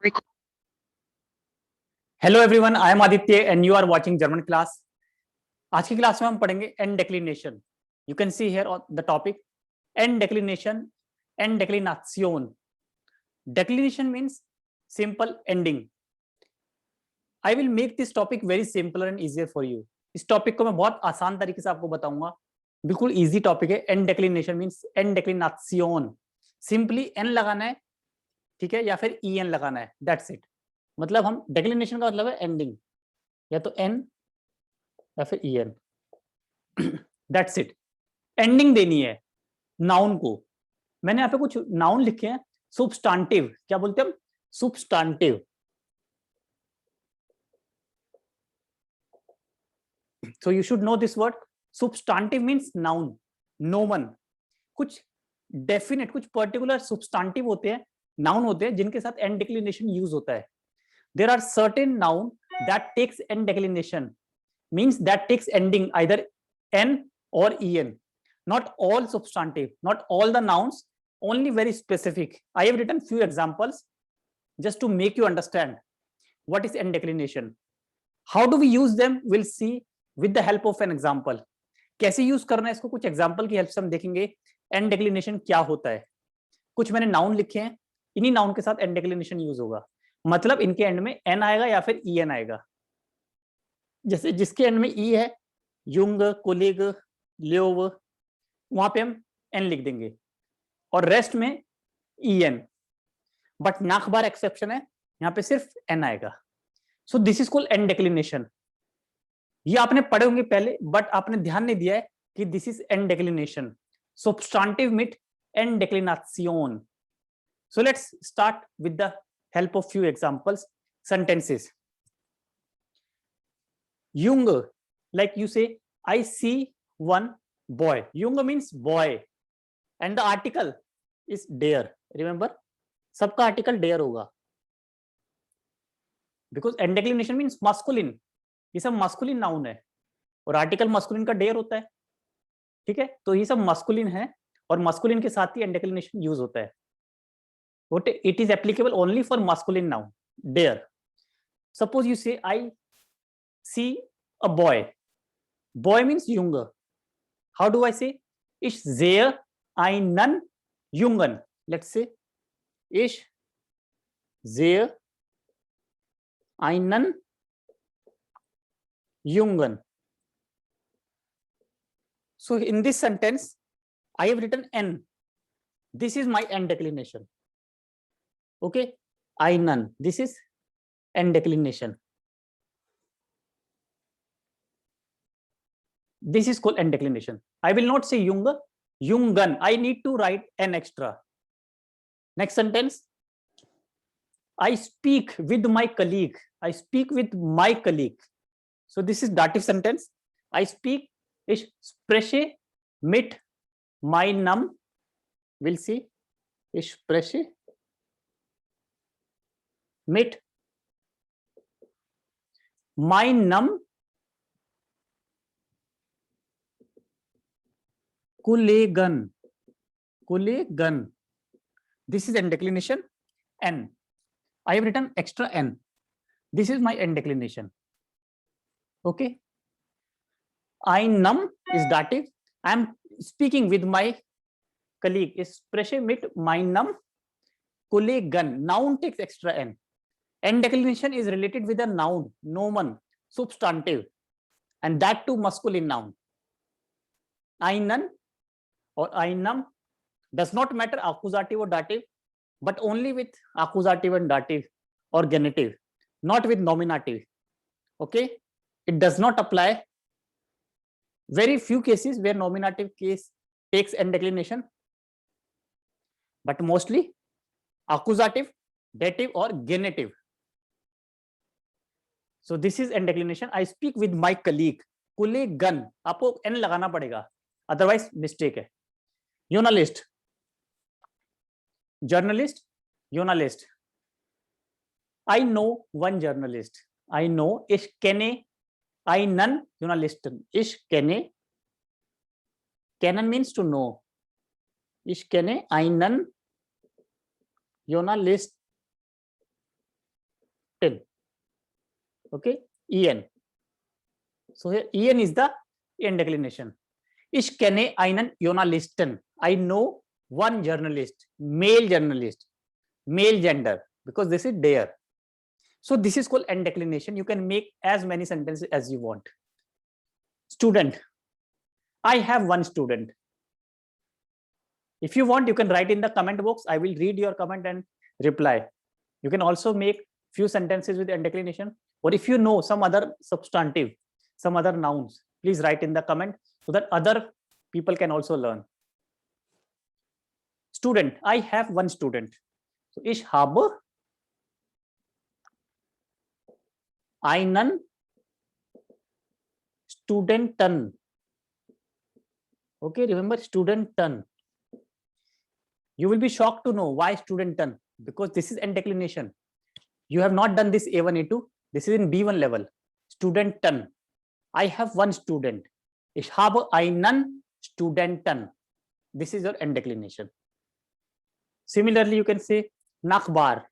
Rec- hello everyone, I am Aditya and you are watching German class. आज की class में हम पढ़ेंगे N declination. You can see here the topic N declination and डेक्लिनासियोन। Declination means simple ending. I will make this topic very simple and easier for you. इस topic को मैं बहुत आसान तरीके से आपको बताऊंगा, बिल्कुल इजी टॉपिक है। एंड डेक्लिनेशन मीन्स एंड डेक्लिनासियोन। सिंपली एन लगाना है, ठीक है, या फिर ई एन लगाना है, दैट्स इट। मतलब हम डेक्लिनेशन का मतलब है एंडिंग, या तो एन या फिर E N, that's it. Ending देनी है नाउन को। मैंने यहाँ पे कुछ नाउन लिखे हैं। सुब्स्टांटिव, क्या बोलते हैं हम? Substantive. So you should know this word. Substantive means noun, नोमन। कुछ डेफिनेट, कुछ पर्टिकुलर सुब्स्टांटिव होते हैं, नाउन होते हैं, जिनके साथ एंड डिक्लिनेशन यूज होता है। There are certain noun that takes and declension, means that takes ending either n or en. Not all substantive, not all the nouns, only very specific. I have written few examples just to make you understand what is end declination. How do we use them? We'll see with the help of an example. कैसे use करना है इसको, कुछ example की help से हम देखेंगे and declination क्या होता है। कुछ मैंने नाउन लिखे हैं, इन्हीं नाउन के साथ एंड डिक्लिनेशन यूज होगा। मतलब इनके एंड में एन आएगा या फिर ई एन आएगा। जैसे जिसके एंड में ई है, युंग, कोलिग, लियोव, वहां पे हम एन लिख देंगे, और रेस्ट में ई एन। बट नाक बार एक्सेप्शन है, यहाँ पे सिर्फ एन आएगा। So this is called and declination. ये आपने पढ़े होंगे पहले, बट आपने ध्यान नहीं दिया है कि this is N declination. Substantive मीट एंड डिक्लिनासियोन। So let's start with the help of few examples, sentences. Jung, like you say, I see one boy. Jung means boy, and the article is der. Remember, सबका article der होगा, because end declination means masculine. ये सब masculine noun है, और article masculine का der होता है, ठीक है। तो ये सब masculine है, और masculine के साथ ही end declination use होता है. What it is applicable only for masculine noun, der. Suppose you say I see a boy. Boy means Jung. How do I say? Ich sehe einen Jungen. Let's say, ich sehe einen Jungen. So in this sentence, I have written N. This is my end declination. Okay, einen. This is end declination. This is called end declination. I will not say Jung, Jungen. I need to write N extra. Next sentence. I speak with my colleague. I speak with my colleague. So this is dative sentence. I speak. Ich spreche mit meinem. We'll see. Ich spreche mit meinem Kollegen. Kollegen. This is end declination. N. I have written extra N. This is my end declination. Okay. Einem is dative. I am speaking with my colleague. Ich spreche mit meinem Kollegen. Noun takes extra N. End declination is related with a noun, nomen, substantive, and that too masculine noun. Einen or einem does not matter accusative or dative, but only with accusative and dative or genitive, not with nominative. Okay, it does not apply. Very few cases where nominative case takes end declination, but mostly accusative, dative or genitive. So this is end declination. I speak with my colleague. Kollegen, आपको n लगाना पड़ेगा, otherwise mistake है. Journalist, journalist, journalist. I know one journalist. I know. Ich kenne einen Journalisten. Ich kenne. Kennen means to know. Ich kenne einen Journalist. 10. Okay, En. So here En is the end declination. Ich kenne einen Journalisten. I know one journalist, male gender, because this is der. So this is called end declination. You can make as many sentences as you want. Student. I have one student. If you want, you can write in the comment box. I will read your comment and reply. You can also make few sentences with end declination. Or if you know some other substantive, some other nouns, please write in the comment so that other people can also learn. Student. I have one student. So ich habe einen Studenten. Okay, remember Studenten. You will be shocked to know why Studenten, because this is end declination. You have not done this A1, A2. This is in B1 level. Studenten. I have one student. Ich habe einen Studenten. This is your end declination. Similarly, you can say Nachbar.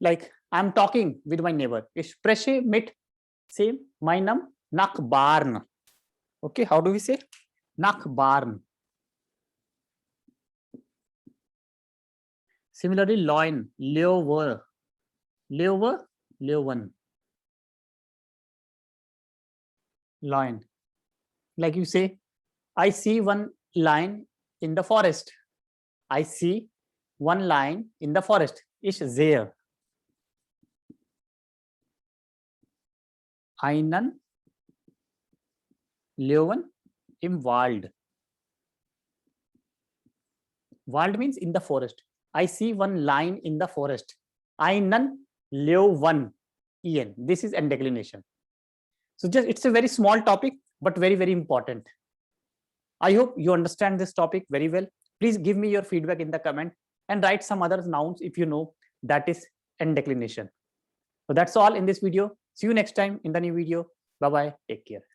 Like I'm talking with my neighbor. Ich spreche mit meinem Nachbarn. Okay, how do we say? Nachbarn. Similarly, loin, Leover, Leowen. Lion. Like you say, I see one lion in the forest. I see one lion in the forest. Ich sehe einen Löwen im Wald. Wald means in the forest. I see one lion in the forest. Einen Löwen. En. This is end declination. So just it's a very small topic, but very, very important. I hope you understand this topic very well. Please give me your feedback in the comment and write some other nouns if you know that is end declination. So that's all in this video. See you next time in the new video. Bye-bye. Take care.